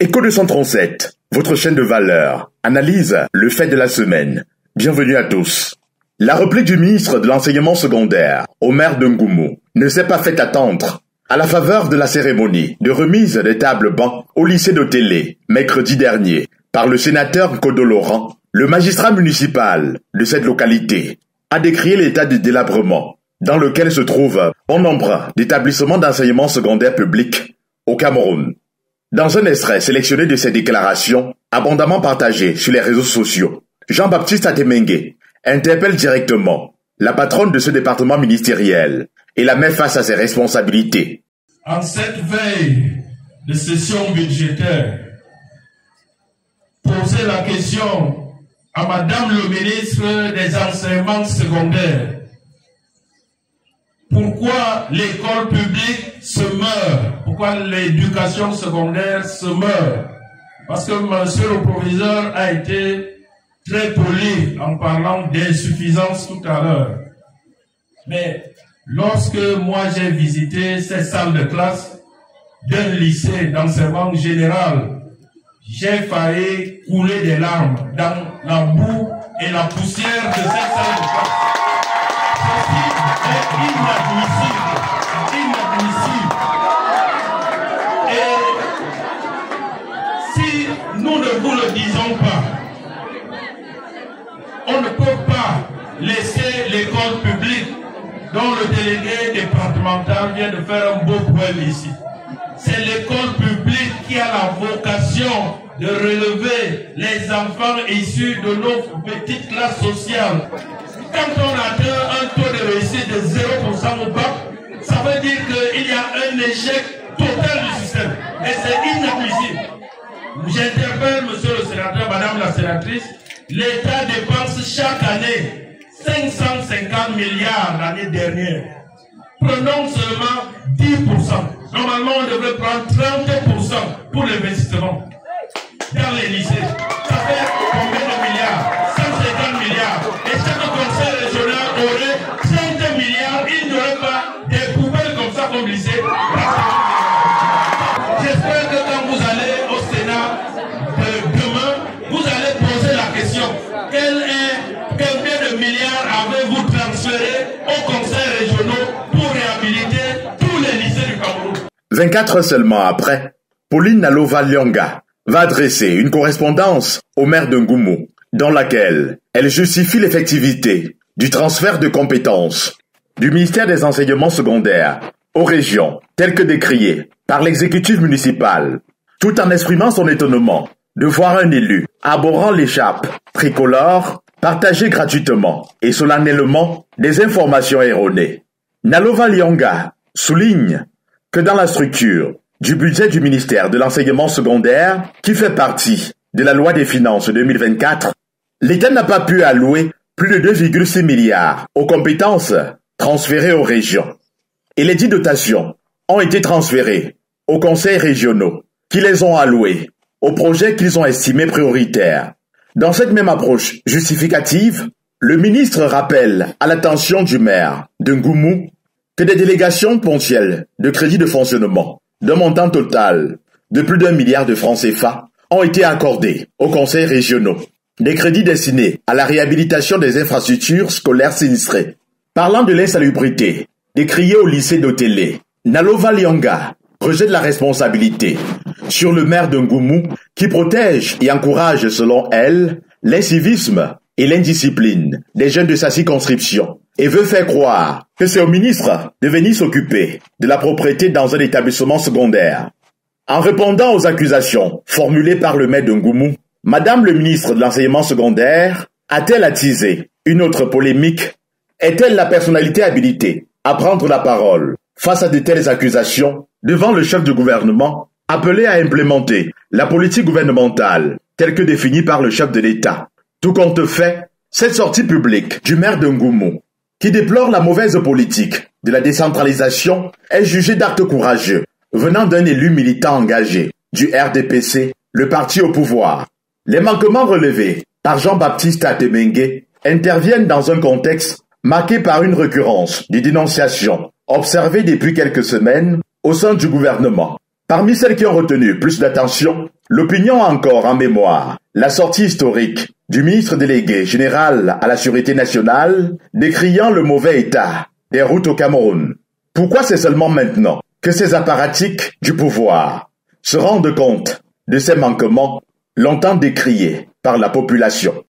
Écho 237, votre chaîne de valeur, analyse le fait de la semaine. Bienvenue à tous. La réplique du ministre de l'enseignement secondaire, Omer Ngoumou, ne s'est pas fait attendre. À la faveur de la cérémonie de remise des tables bancs au lycée de Télé, mercredi dernier, par le sénateur Nkodo Laurent, le magistrat municipal de cette localité a décrié l'état de délabrement dans lequel se trouve bon nombre d'établissements d'enseignement secondaire public au Cameroun. Dans un extrait sélectionné de ses déclarations, abondamment partagé sur les réseaux sociaux, Jean-Baptiste Atemengue interpelle directement la patronne de ce département ministériel et la met face à ses responsabilités. En cette veille de session budgétaire, poser la question à Madame le ministre des enseignements secondaires. Pourquoi l'école publique se meurt? Pourquoi l'éducation secondaire se meurt? Parce que monsieur le proviseur a été très poli en parlant d'insuffisance tout à l'heure. Mais lorsque moi j'ai visité ces salles de classe d'un lycée d'enseignement général, j'ai failli couler des larmes dans la boue et la poussière de cette salle de classe. C'est inadmissible. Inadmissible. Et si nous ne vous le disons pas, on ne peut pas laisser l'école publique dont le délégué départemental vient de faire un beau poème ici. C'est l'école publique qui a la vocation de relever les enfants issus de nos petites classes sociales. Quand on atteint un taux de réussite de 0% au bac, ça veut dire qu'il y a un échec total du système. Et c'est inadmissible. J'interpelle monsieur le sénateur, madame la sénatrice, l'État dépense chaque année 550 milliards l'année dernière. Prenons seulement 10%. Normalement, on devrait prendre 30% pour l'investissement dans les lycées. Ça fait combien de milliards? 150 milliards. Et chaque conseil régional aurait 30 milliards. Il n'y aurait pas des poubelles comme ça comme lycée. J'espère que quand vous allez au Sénat demain, vous allez poser la question. Combien de milliards avez-vous transféré aux conseils régionaux pour réhabiliter tous les lycées du Cameroun? 24 heures seulement après, Pauline Nalova-Lyonga va adresser une correspondance au maire de Ngoumou, dans laquelle elle justifie l'effectivité du transfert de compétences du ministère des enseignements secondaires aux régions, tel que décrié par l'exécutif municipal, tout en exprimant son étonnement de voir un élu arborant l'écharpe tricolore partager gratuitement et solennellement des informations erronées. Nalova-Lyonga souligne que dans la structure du budget du ministère de l'enseignement secondaire, qui fait partie de la loi des finances 2024, l'État n'a pas pu allouer plus de 2,6 milliards aux compétences transférées aux régions. Et les 10 dotations ont été transférées aux conseils régionaux, qui les ont allouées aux projets qu'ils ont estimés prioritaires. Dans cette même approche justificative, le ministre rappelle à l'attention du maire de Ngoumou que des délégations ponctuelles de crédits de fonctionnement d'un montant total de plus d'1 milliard de francs CFA ont été accordées aux conseils régionaux. Des crédits destinés à la réhabilitation des infrastructures scolaires sinistrées. Parlant de l'insalubrité décriée au lycée d'Otélé, Nalova-Lyonga rejette la responsabilité sur le maire de Ngoumou qui protège et encourage, selon elle, l'incivisme et l'indiscipline des jeunes de sa circonscription et veut faire croire que c'est au ministre de venir s'occuper de la propreté dans un établissement secondaire. En répondant aux accusations formulées par le maire de Ngoumou, Madame le ministre de l'enseignement secondaire a-t-elle attisé une autre polémique? Est-elle la personnalité habilitée à prendre la parole face à de telles accusations devant le chef du gouvernement appelé à implémenter la politique gouvernementale telle que définie par le chef de l'État? Tout compte fait, cette sortie publique du maire de Ngoumou, qui déplore la mauvaise politique de la décentralisation, est jugée d'acte courageux venant d'un élu militant engagé du RDPC, le parti au pouvoir. Les manquements relevés par Jean-Baptiste Atemengue interviennent dans un contexte marqué par une récurrence des dénonciations observées depuis quelques semaines au sein du gouvernement Parmi celles qui ont retenu plus d'attention, l'opinion a encore en mémoire la sortie historique du ministre délégué général à la Sûreté nationale décriant le mauvais état des routes au Cameroun. Pourquoi c'est seulement maintenant que ces apparatchiks du pouvoir se rendent compte de ces manquements longtemps décriés par la population?